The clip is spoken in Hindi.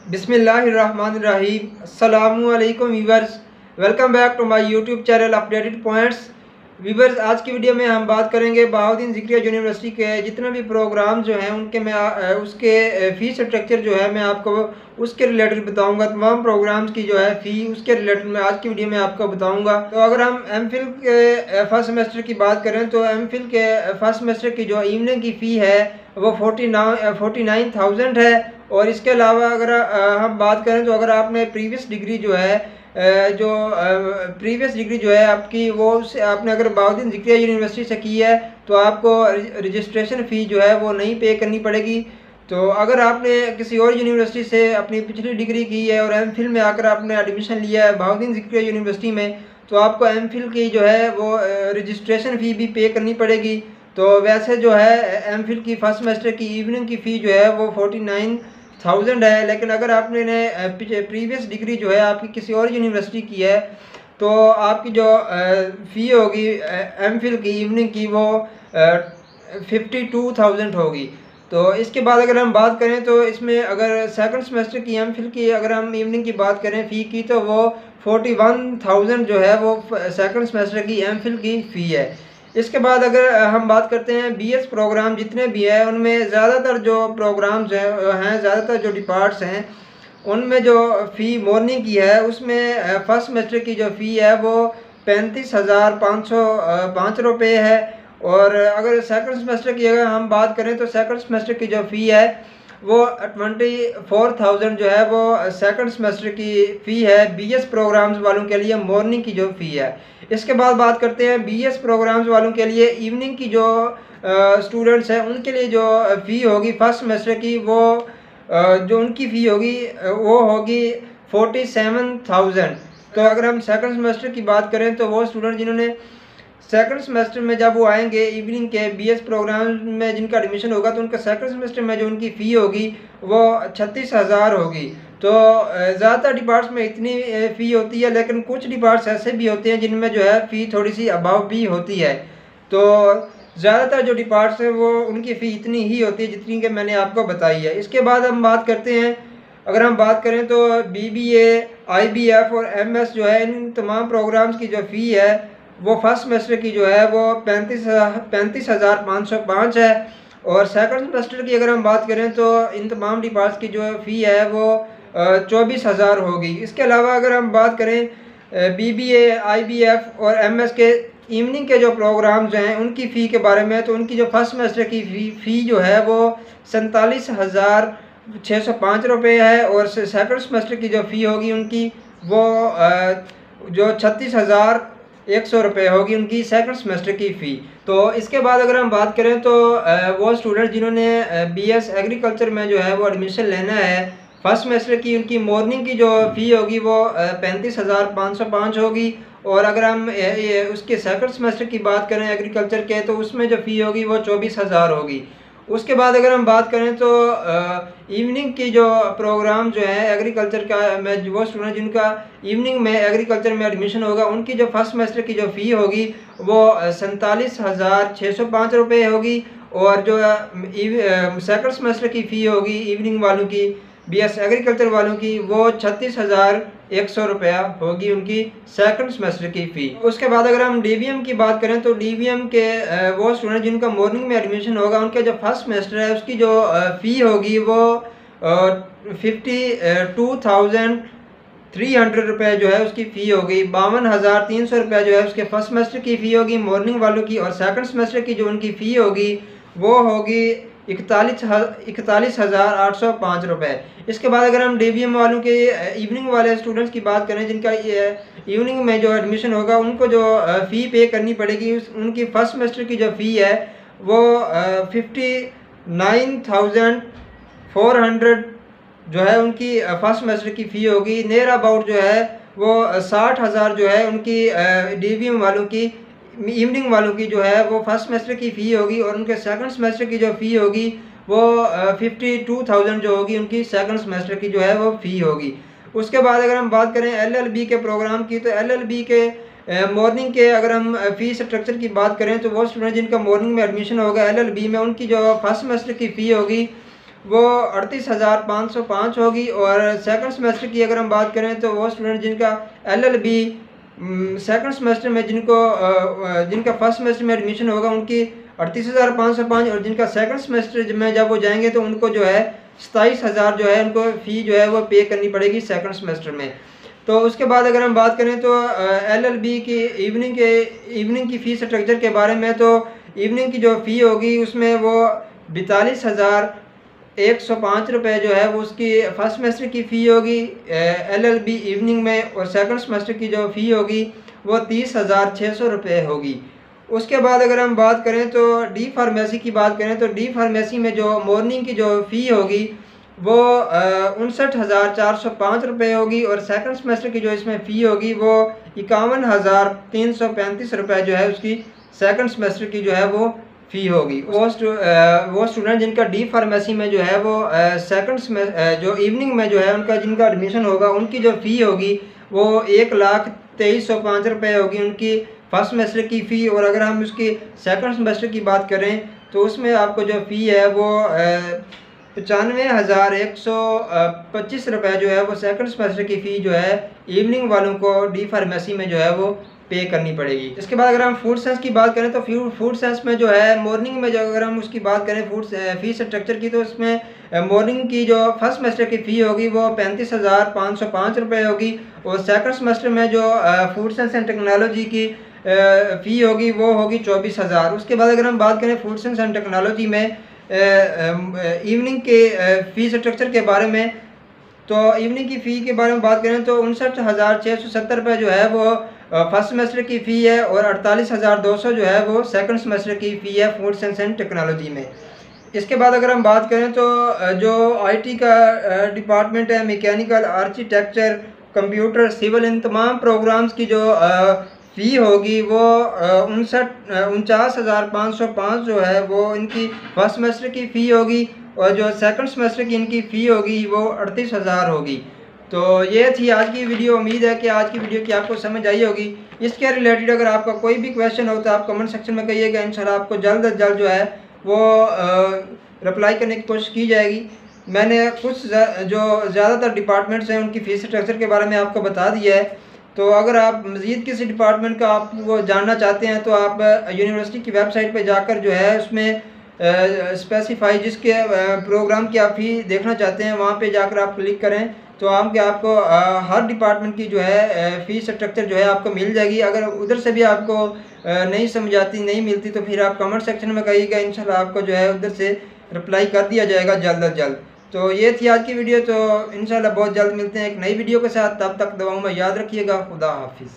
बिस्मिल्लाहिर्रहमानिर्रहीम। अस्सलामु अलैकुम viewers, welcome back to my YouTube channel updated points. Viewers, आज की वीडियो में हम बात करेंगे बहाउद्दीन ज़िक्रिया यूनिवर्सिटी के जितने भी प्रोग्राम जो हैं उनके उसके फ़ीस स्ट्रक्चर जो है मैं आपको उसके रिलेटेड बताऊंगा। तमाम प्रोग्राम्स की जो है फ़ी उसके रिलेटेड मैं आज की वीडियो में आपको बताऊंगा। तो अगर हम एमफिल के फर्स्ट सेमेस्टर की बात करें तो एमफिल के फर्स्ट सेमेस्टर की जो इवनिंग की फ़ी है वो 49,000 है। और इसके अलावा अगर हम बात करें तो अगर आपने प्रीवियस डिग्री जो है प्रीवियस डिग्री जो है आपकी वो आपने अगर बहाउद्दीन ज़िक्रिया यूनिवर्सिटी से की है तो आपको रजिस्ट्रेशन फ़ी जो है वो नहीं पे करनी पड़ेगी। तो अगर आपने किसी और यूनिवर्सिटी से अपनी पिछली डिग्री की है और एमफिल में आकर आपने एडमिशन लिया है बहाउद्दीन ज़िक्रिया यूनिवर्सिटी में तो आपको एमफिल की जो है वो रजिस्ट्रेशन फ़ी भी पे करनी पड़ेगी। तो वैसे जो है एमफिल की फर्स्ट सेमेस्टर की इवनिंग की फ़ी जो है वो 49,000 है। लेकिन अगर आपने प्रीवियस डिग्री जो है आपकी किसी और यूनिवर्सिटी की है तो आपकी जो फ़ी होगी एमफिल की इवनिंग की वो 52,000 होगी। तो इसके बाद अगर हम बात करें तो इसमें अगर सेकंड सेमेस्टर की एमफिल की अगर हम इवनिंग की बात करें फ़ी की तो वो 41,000 जो है वो सेकंड सेमेस्टर की एमफिल की फ़ी है। इसके बाद अगर हम बात करते हैं बीएस प्रोग्राम जितने भी हैं उनमें ज़्यादातर जो प्रोग्राम्स हैं ज़्यादातर जो डिपार्ट्स हैं उनमें जो फ़ी मॉर्निंग की है उसमें फर्स्ट सेमेस्टर की जो फ़ी है वो 35,505 रुपये है। और अगर सेकंड सेमेस्टर की अगर हम बात करें तो सेकंड सेमेस्टर की जो फ़ी है वो 24,000 जो है वो सेकंड सेमेस्टर की फ़ी है बीएस प्रोग्राम्स वालों के लिए मॉर्निंग की जो फ़ी है। इसके बाद बात करते हैं बीएस प्रोग्राम्स वालों के लिए इवनिंग की जो स्टूडेंट्स हैं उनके लिए जो फ़ी होगी फर्स्ट सेमेस्टर की वो जो उनकी फ़ी होगी वो होगी 47,000। तो अगर हम सेकंड सेमेस्टर की बात करें तो वो स्टूडेंट जिन्होंने सेकंड सेमेस्टर में जब वो आएंगे इवनिंग के बीएस प्रोग्राम में जिनका एडमिशन होगा तो उनका सेकंड सेमेस्टर में जो उनकी फ़ी होगी वो 36,000 होगी। तो ज़्यादातर डिपार्ट्स में इतनी फ़ी होती है, लेकिन कुछ डिपार्ट्स ऐसे भी होते हैं जिनमें जो है फ़ी थोड़ी सी अभाव भी होती है। तो ज़्यादातर जो डिपार्ट्स हैं वो उनकी फ़ी इतनी ही होती है जितनी कि मैंने आपको बताई है। इसके बाद हम बात करते हैं, अगर हम बात करें तो बीबीए, आईबीएफ और एमएस जो है इन तमाम प्रोग्राम्स की जो फ़ी है वो फर्स्ट सेमेस्टर की जो है वो 35,505 है। और सेकंड सेमेस्टर की अगर हम बात करें तो इन तमाम डिपार्ट्स की जो फ़ी है वो 24,000 होगी। इसके अलावा अगर हम बात करें बीबीए, आईबीएफ और एमएस के इवनिंग के जो प्रोग्राम्स हैं उनकी फ़ी के बारे में तो उनकी जो फर्स्ट सेमेस्टर की फ़ी जो है वो 47,605 रुपये है। और सेकंड सेमेस्टर की जो फ़ी होगी उनकी वो जो 36,100 रुपये होगी उनकी सेकंड सेमेस्टर की फ़ी। तो इसके बाद अगर हम बात करें तो वो स्टूडेंट जिन्होंने बीएस एग्रीकल्चर में जो है वो एडमिशन लेना है फर्स्ट सेमेस्टर की उनकी मॉर्निंग की जो फ़ी होगी वो 35,505 होगी। और अगर हम उसके सेकंड सेमेस्टर की बात करें एग्रीकल्चर के तो उसमें जो फ़ी होगी वो 24,000 होगी। उसके बाद अगर हम बात करें तो इवनिंग की जो प्रोग्राम जो है एग्रीकल्चर का में वो स्टूडेंट जिनका इवनिंग में एग्रीकल्चर में एडमिशन होगा उनकी जो फर्स्ट सेमेस्टर की जो फ़ी होगी वो 47,605 रुपये होगी। और जो सेकंड सेमेस्टर की फ़ी होगी इवनिंग वालों की बीएस एग्रीकल्चर वालों की वो 36,100 रुपया होगी उनकी सेकंड सेमेस्टर की फ़ी। उसके बाद अगर हम डीवीएम की बात करें तो डीवीएम के वो स्टूडेंट जिनका मॉर्निंग में एडमिशन होगा उनका जो फर्स्ट सेमेस्टर है उसकी जो फ़ी होगी वो 52,300 रुपये जो है उसकी फ़ी होगी। 52,300 रुपये जो है उसके फर्स्ट सेमेस्टर की फ़ी होगी मॉर्निंग वालों की। और सेकंड सेमेस्टर की जो उनकी फ़ी होगी वो होगी 41,805 रुपये। इसके बाद अगर हम डीवीएम वालों के इवनिंग वाले स्टूडेंट्स की बात करें जिनका इवनिंग में जो एडमिशन होगा उनको जो फ़ी पे करनी पड़ेगी उनकी फर्स्ट सेमेस्टर की जो फ़ी है वो 59,400 जो है उनकी फर्स्ट सेमेस्टर की फ़ी होगी। नियर अबाउट जो है वो 60,000 जो है उनकी डीवीएम वालों की इवनिंग वालों की जो है वो फर्स्ट सेमेस्टर की फ़ी होगी। और उनके सेकंड सेमेस्टर की जो फ़ी होगी वो 52,000 जो होगी उनकी सेकंड सेमेस्टर की जो है वो फ़ी होगी। उसके बाद अगर हम बात करें एलएलबी के प्रोग्राम की तो एलएलबी के मॉर्निंग के अगर हम फ़ी स्ट्रक्चर की बात करें तो वो स्टूडेंट जिनका मॉर्निंग में एडमिशन होगा एलएलबी में उनकी जो फर्स्ट सेमेस्टर की फ़ी होगी वो 38,505 होगी। और सेकंड सेमेस्टर की अगर हम बात करें तो वो स्टूडेंट जिनका LLB सेकंड सेमेस्टर में जिनका फर्स्ट सेमेस्टर में एडमिशन होगा उनकी 38,505, और जिनका सेकंड सेमेस्टर में जब वो जाएंगे तो उनको जो है 27,000 जो है उनको फ़ी जो है वो पे करनी पड़ेगी सेकंड सेमेस्टर में। तो उसके बाद अगर हम बात करें तो LLB की इवनिंग की फ़ी स्ट्रक्चर के बारे में, तो इवनिंग की जो फ़ी होगी उसमें वो 42,105 रुपये जो है वो उसकी फ़र्स्ट सेमेस्टर की फ़ी होगी LLB इवनिंग में, और सेकंड सेमेस्टर की जो फ़ी होगी वो 30,600 रुपये होगी। उसके बाद अगर हम बात करें तो डी फार्मेसी की बात करें तो डी फार्मेसी में जो मॉर्निंग की जो फ़ी होगी वो 59,405 रुपये होगी, और सेकंड सेमेस्टर की जो इसमें फ़ी होगी वो 51,335 रुपये जो है उसकी सेकंड सेमेस्टर की जो है वो फ़ी होगी। वो स्टूडेंट जिनका डी फार्मेसी में जो है वो जो इवनिंग में जो है जिनका एडमिशन होगा उनकी जो फ़ी होगी वो 1,23,05 रुपये होगी उनकी फर्स्ट सेमेस्टर की फ़ी। और अगर हम उसकी सेकंड सेमेस्टर की बात करें तो उसमें आपको जो फ़ी है वो 95,125 रुपये जो है वो सेकंड सेमेस्टर की फ़ी जो है इवनिंग वालों को डी फार्मेसी में जो है वो पे करनी पड़ेगी। इसके बाद अगर हम फूड साइंस की बात करें तो फूड साइंस में जो है मॉर्निंग में जो अगर हम उसकी बात करें फ़ी स्ट्रक्चर की, तो इसमें मॉर्निंग की जो फर्स्ट सेमेस्टर की फ़ी होगी वो 35,505 रुपये होगी, और सेकंड सेमेस्टर में जो फूड साइंस एंड टेक्नोलॉजी की फ़ी होगी वो होगी 24,000। उसके बाद अगर हम बात करें फूड साइंस एंड टेक्नोलॉजी में इवनिंग के फ़ी स्ट्रक्चर के बारे में, तो इवनिंग की फ़ी के बारे में बात करें तो 59,670 रुपये जो है वो फर्स्ट सेमेस्टर की फ़ी है, और 48,200 जो है वो सेकंड सेमेस्टर की फ़ी है फूड साइंस एंड टेक्नोलॉजी में। इसके बाद अगर हम बात करें तो जो IT का डिपार्टमेंट है, मैकेनिकल, आर्किटेक्चर, कंप्यूटर, सिविल, इन तमाम प्रोग्राम्स की जो फ़ी होगी वो 49,505 जो है वो इनकी फर्स्ट सेमेस्टर की फ़ी होगी, और जो सेकंड सेमेस्टर की इनकी फ़ी होगी वो 38,000 होगी। तो ये थी आज की वीडियो। उम्मीद है कि आज की वीडियो की आपको समझ आई होगी। इसके रिलेटेड अगर आपका कोई भी क्वेश्चन हो तो आप कमेंट सेक्शन में कहिएगा, इंशाल्लाह आपको जल्द अज जल्द जो है वो रिप्लाई करने की कोशिश की जाएगी। मैंने कुछ जो ज़्यादातर डिपार्टमेंट्स हैं उनकी फ़ीस स्ट्रक्चर के बारे में आपको बता दिया है। तो अगर आप मज़ीद किसी डिपार्टमेंट का आप वो जानना चाहते हैं तो आप यूनिवर्सिटी की वेबसाइट पर जाकर जो है उसमें स्पेसिफाई जिसके प्रोग्राम की आप फ़ी देखना चाहते हैं वहाँ पे जाकर आप क्लिक करें तो आपको हर डिपार्टमेंट की जो है फ़ीस स्ट्रक्चर जो है आपको मिल जाएगी। अगर उधर से भी आपको नहीं समझ आती, नहीं मिलती, तो फिर आप कमेंट सेक्शन में कहिएगा, इंशाल्लाह आपको जो है उधर से रिप्लाई कर दिया जाएगा जल्द अज जल्द। तो ये थी आज की वीडियो। तो इंशाल्लाह बहुत जल्द मिलते हैं एक नई वीडियो के साथ। तब तक दुआओं में याद रखिएगा। खुदा हाफिज़।